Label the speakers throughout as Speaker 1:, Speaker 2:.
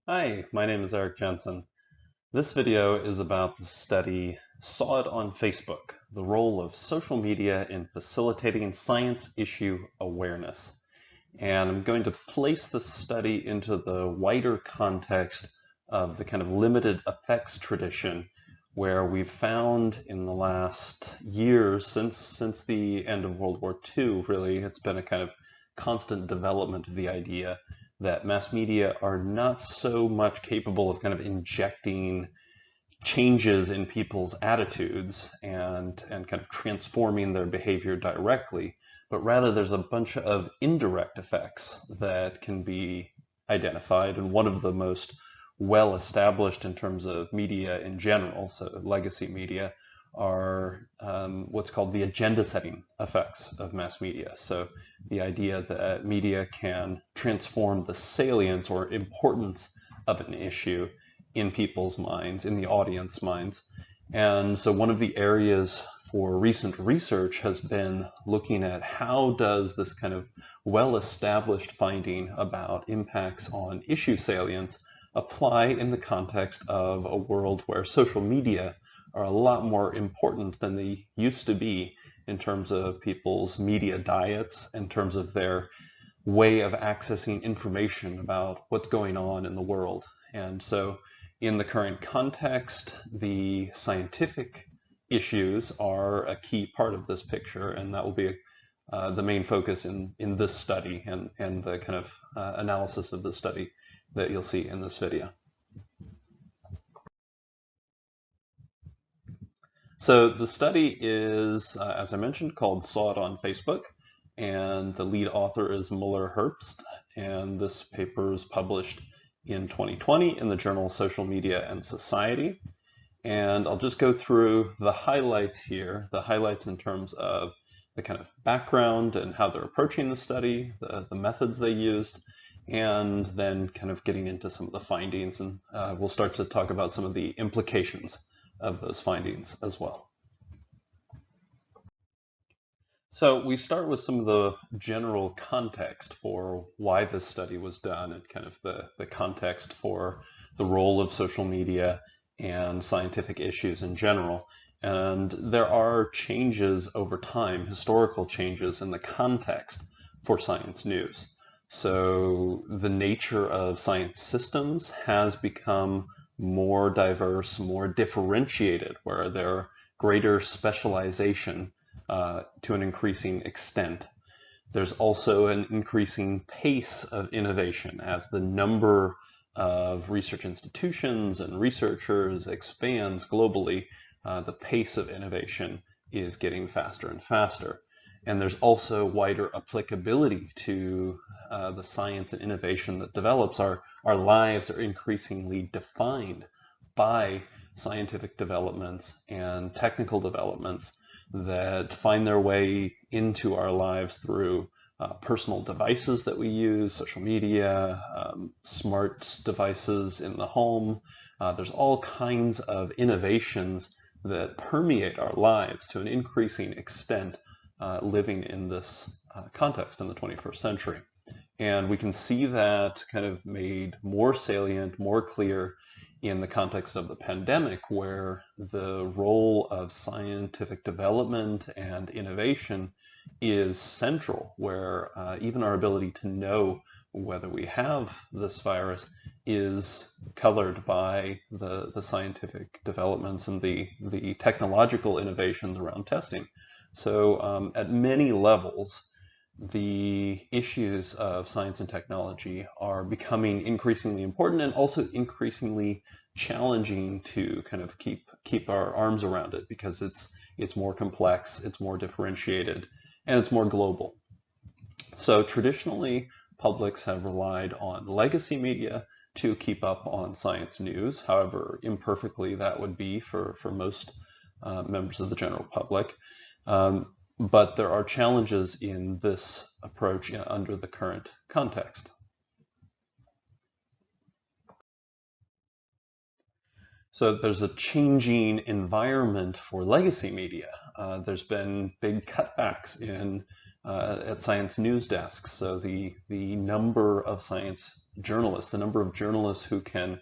Speaker 1: Hi, my name is Eric Jensen. This video is about the study Saw It on Facebook, the role of social media in facilitating science issue awareness. And I'm going to place this study into the wider context of the kind of limited effects tradition where we've found in the last years, since the end of World War II, really, it's been a kind of constant development of the idea that mass media are not so much capable of kind of injecting changes in people's attitudes and kind of transforming their behavior directly, but rather there's a bunch of indirect effects that can be identified. And one of the most well established in terms of media in general, so legacy media, are what's called the agenda setting effects of mass media. So the idea that media can transform the salience or importance of an issue in people's minds, in the audience minds. And so one of the areas for recent research has been looking at how does this kind of well-established finding about impacts on issue salience apply in the context of a world where social media are a lot more important than they used to be in terms of people's media diets, in terms of their way of accessing information about what's going on in the world. And so in the current context, the scientific issues are a key part of this picture, and that will be the main focus in this study and the kind of analysis of the study that you'll see in this video. So the study is, as I mentioned, called Saw It on Facebook, and the lead author is Muller-Herbst, and this paper is published in 2020 in the journal Social Media and Society. And I'll just go through the highlights here, the highlights in terms of the kind of background and how they're approaching the study, the methods they used, and then kind of getting into some of the findings. And we'll start to talk about some of the implications of those findings as well. So we start with some of the general context for why this study was done and kind of the context for the role of social media and scientific issues in general. And there are changes over time, historical changes in the context for science news. So the nature of science systems has become more diverse, more differentiated, where there are greater specialization to an increasing extent. There's also an increasing pace of innovation as the number of research institutions and researchers expands globally. The pace of innovation is getting faster and faster. And there's also wider applicability to the science and innovation that develops. Our lives are increasingly defined by scientific developments and technical developments that find their way into our lives through personal devices that we use, social media, smart devices in the home. There's all kinds of innovations that permeate our lives to an increasing extent living in this context in the 21st century. And we can see that kind of made more salient, more clear in the context of the pandemic, where the role of scientific development and innovation is central, where even our ability to know whether we have this virus is colored by the scientific developments and the technological innovations around testing. So at many levels, the issues of science and technology are becoming increasingly important and also increasingly challenging to kind of keep our arms around it, because it's more complex, it's more differentiated, and it's more global. So traditionally, Publix have relied on legacy media to keep up on science news, however imperfectly that would be for most members of the general public. But there are challenges in this approach under the current context. So there's a changing environment for legacy media. There's been big cutbacks in at science news desks. So the number of science journalists, the number of journalists who can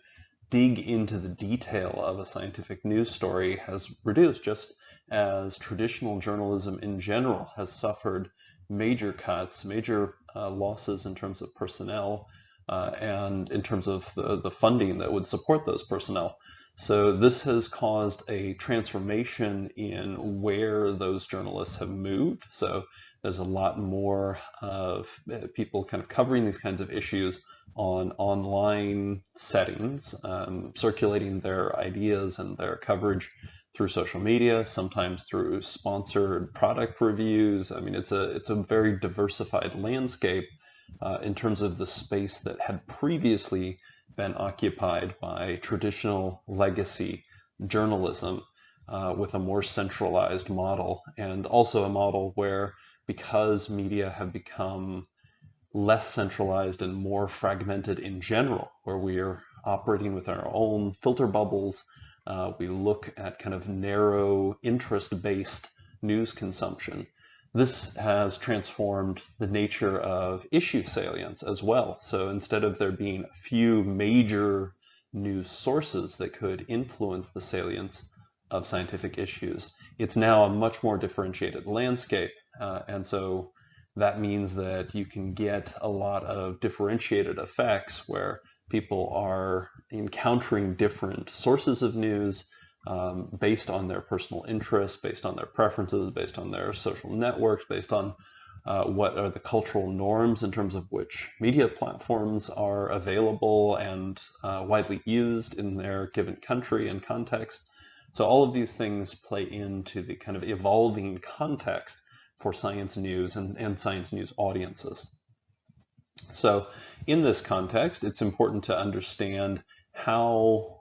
Speaker 1: dig into the detail of a scientific news story has reduced, just as traditional journalism in general has suffered major cuts, major losses in terms of personnel and in terms of the funding that would support those personnel. So this has caused a transformation in where those journalists have moved. So there's a lot more of people kind of covering these kinds of issues on online settings, circulating their ideas and their coverage through social media, sometimes through sponsored product reviews. I mean, it's a very diversified landscape in terms of the space that had previously been occupied by traditional legacy journalism with a more centralized model, and also a model where, because media have become less centralized and more fragmented in general, where we are operating with our own filter bubbles, we look at kind of narrow interest-based news consumption. This has transformed the nature of issue salience as well. So instead of there being a few major news sources that could influence the salience of scientific issues, it's now a much more differentiated landscape. And so that means that you can get a lot of differentiated effects where people are encountering different sources of news based on their personal interests, based on their preferences, based on their social networks, based on what are the cultural norms in terms of which media platforms are available and widely used in their given country and context. So all of these things play into the kind of evolving context for science news and science news audiences. So in this context, it's important to understand how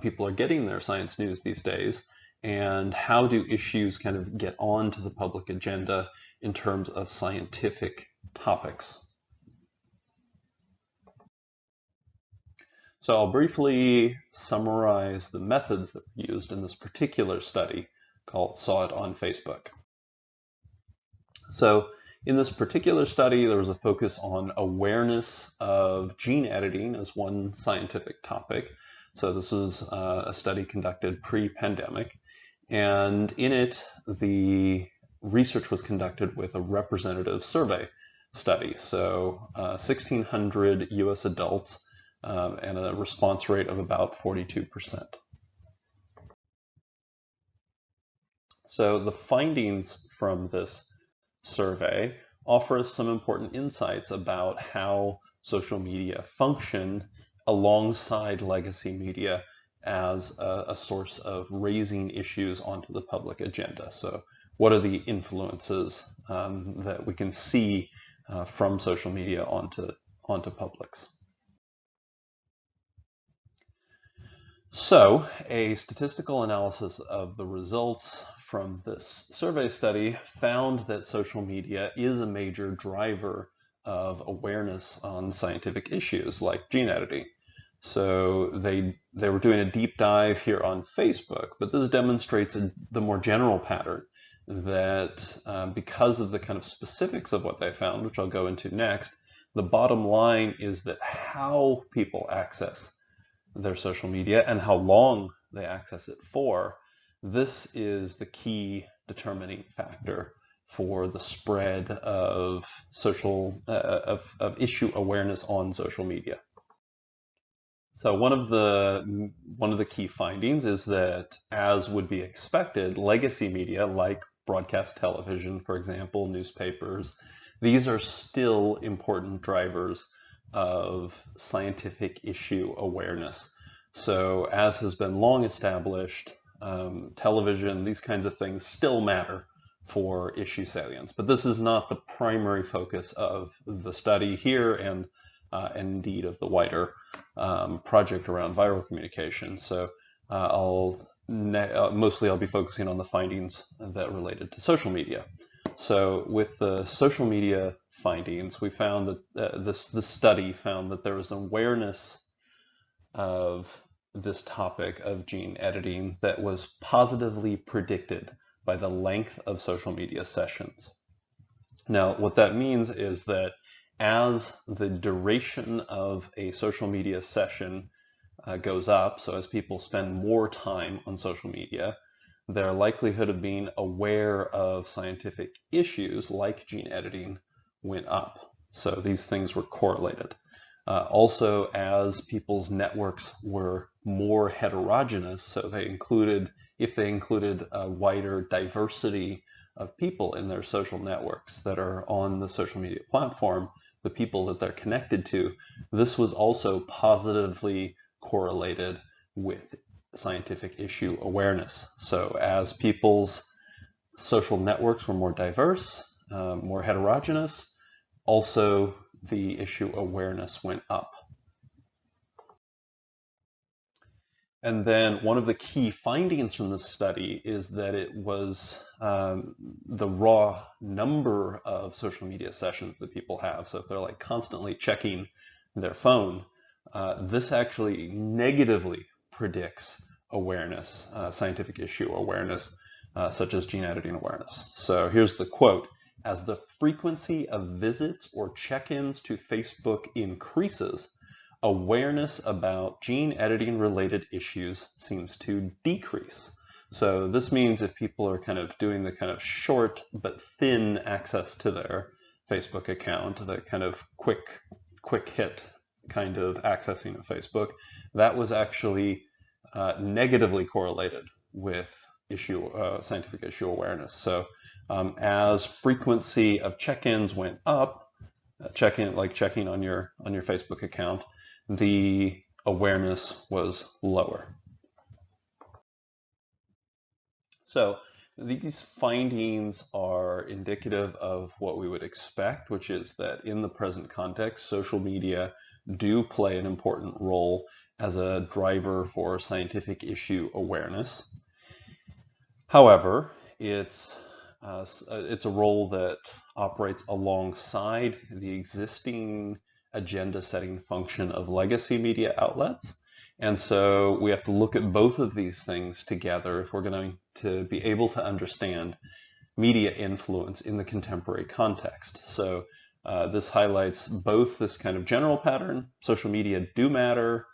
Speaker 1: people are getting their science news these days, and how do issues kind of get onto the public agenda in terms of scientific topics. So I'll briefly summarize the methods that were used in this particular study called Saw It on Facebook. So in this particular study, there was a focus on awareness of gene editing as one scientific topic. So this was a study conducted pre-pandemic, and in it, the research was conducted with a representative survey study. So 1,600 US adults and a response rate of about 42%. So the findings from this survey offer us some important insights about how social media function alongside legacy media as a source of raising issues onto the public agenda. So what are the influences that we can see from social media onto Publix? So a statistical analysis of the results from this survey study found that social media is a major driver of awareness on scientific issues like gene editing. So they were doing a deep dive here on Facebook, but this demonstrates the more general pattern that because of the kind of specifics of what they found, which I'll go into next, the bottom line is that how people access their social media and how long they access it for, this is the key determining factor for the spread of issue awareness on social media. So one of the key findings is that, as would be expected, legacy media like broadcast television, for example, newspapers, these are still important drivers of scientific issue awareness. So as has been long established, television, these kinds of things still matter for issue salience. But this is not the primary focus of the study here and indeed of the wider project around viral communication. So mostly I'll be focusing on the findings that related to social media. So with the social media findings, we found that this study found that there was awareness of this topic of gene editing that was positively predicted by the length of social media sessions. Now, what that means is that as the duration of a social media session goes up, so as people spend more time on social media, their likelihood of being aware of scientific issues like gene editing went up. So these things were correlated. Also, as people's networks were more heterogeneous, so if they included a wider diversity of people in their social networks that are on the social media platform, the people that they're connected to, this was also positively correlated with scientific issue awareness. So as people's social networks were more diverse, more heterogeneous, also the issue awareness went up. And then one of the key findings from this study is that it was the raw number of social media sessions that people have. So if they're like constantly checking their phone, this actually negatively predicts awareness, scientific issue awareness, such as gene editing awareness. So here's the quote: "As the frequency of visits or check-ins to Facebook increases, awareness about gene editing related issues seems to decrease." So this means if people are kind of doing the kind of short but thin access to their Facebook account, the kind of quick hit kind of accessing of Facebook, that was actually negatively correlated with scientific issue awareness. So as frequency of check-ins went up, checking on your Facebook account, the awareness was lower. So these findings are indicative of what we would expect, which is that in the present context, social media do play an important role as a driver for scientific issue awareness. However, it's a role that operates alongside the existing agenda-setting function of legacy media outlets. And so we have to look at both of these things together if we're going to be able to understand media influence in the contemporary context. So this highlights both this kind of general pattern: social media do matter,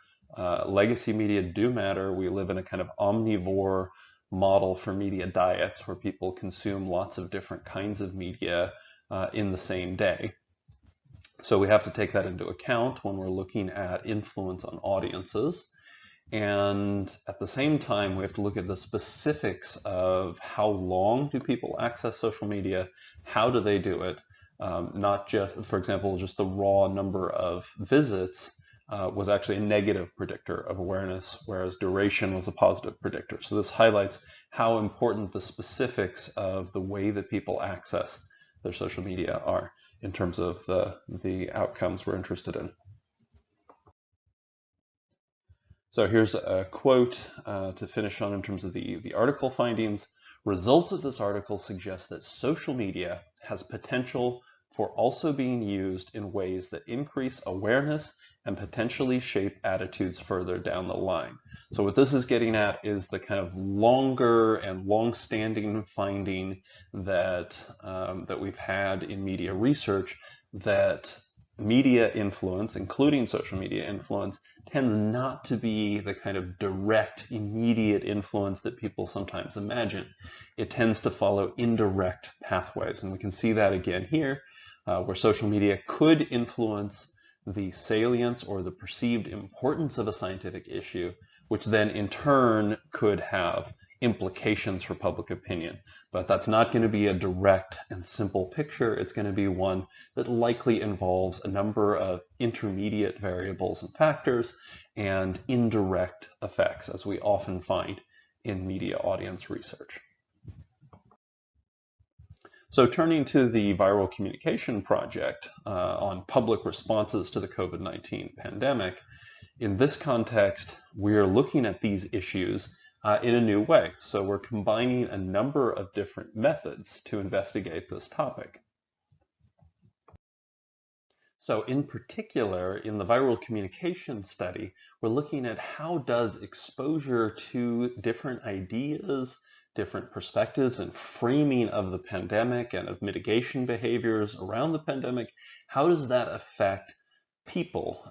Speaker 1: legacy media do matter. We live in a kind of omnivore model for media diets where people consume lots of different kinds of media in the same day. So we have to take that into account when we're looking at influence on audiences. And at the same time, we have to look at the specifics of how long do people access social media, how do they do it, not just, for example, just the raw number of visits was actually a negative predictor of awareness, whereas duration was a positive predictor. So this highlights how important the specifics of the way that people access their social media are in terms of the outcomes we're interested in. So here's a quote to finish on in terms of the article findings. "Results of this article suggest that social media has potential for also being used in ways that increase awareness and potentially shape attitudes further down the line." So what this is getting at is the kind of longer and long-standing finding that that we've had in media research, that media influence, including social media influence, tends not to be the kind of direct, immediate influence that people sometimes imagine. It tends to follow indirect pathways, and we can see that again here, where social media could influence the salience or the perceived importance of a scientific issue, which then in turn could have implications for public opinion. But that's not going to be a direct and simple picture. It's going to be one that likely involves a number of intermediate variables and factors and indirect effects, as we often find in media audience research. So turning to the viral communication project on public responses to the COVID-19 pandemic, in this context, we're looking at these issues in a new way. So we're combining a number of different methods to investigate this topic. So in particular, in the viral communication study, we're looking at how does exposure to different ideas, different perspectives and framing of the pandemic and of mitigation behaviors around the pandemic, how does that affect people,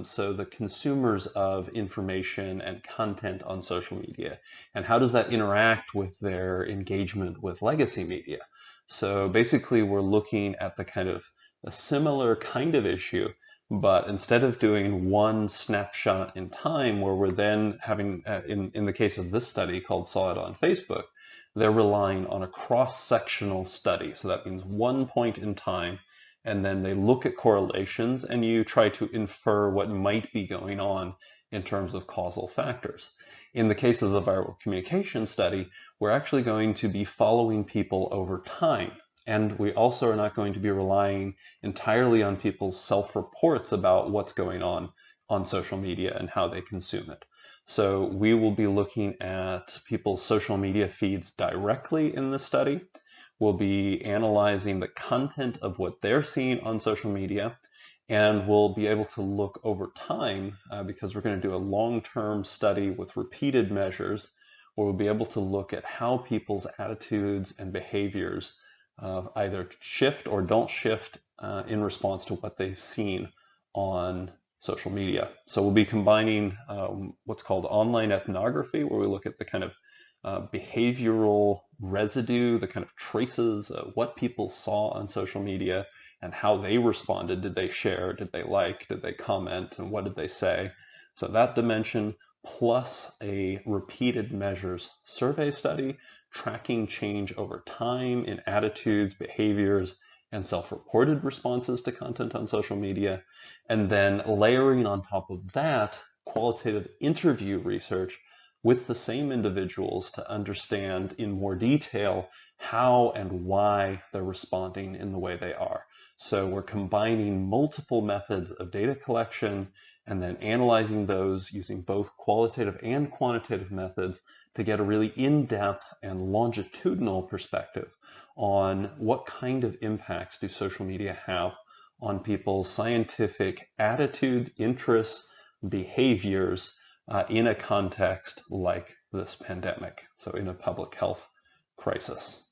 Speaker 1: so the consumers of information and content on social media, and how does that interact with their engagement with legacy media? So basically we're looking at the kind of a similar kind of issue, but instead of doing one snapshot in time where we're then having, in the case of this study called Saw It on Facebook, they're relying on a cross-sectional study. So that means one point in time, and then they look at correlations and you try to infer what might be going on in terms of causal factors. In the case of the viral communication study, we're actually going to be following people over time. And we also are not going to be relying entirely on people's self-reports about what's going on social media and how they consume it. So we will be looking at people's social media feeds directly in the study. We'll be analyzing the content of what they're seeing on social media, and we'll be able to look over time, because we're going to do a long-term study with repeated measures, where we'll be able to look at how people's attitudes and behaviors either shift or don't shift in response to what they've seen on social media. So we'll be combining what's called online ethnography, where we look at the kind of behavioral residue, the kind of traces of what people saw on social media and how they responded. Did they share? Did they like? Did they comment? And what did they say? So that dimension, plus a repeated measures survey study, tracking change over time in attitudes, behaviors, and self-reported responses to content on social media. And then layering on top of that, qualitative interview research with the same individuals to understand in more detail how and why they're responding in the way they are. So we're combining multiple methods of data collection and then analyzing those using both qualitative and quantitative methods to get a really in-depth and longitudinal perspective on what kind of impacts do social media have on people's scientific attitudes, interests, behaviors, in a context like this pandemic, so in a public health crisis.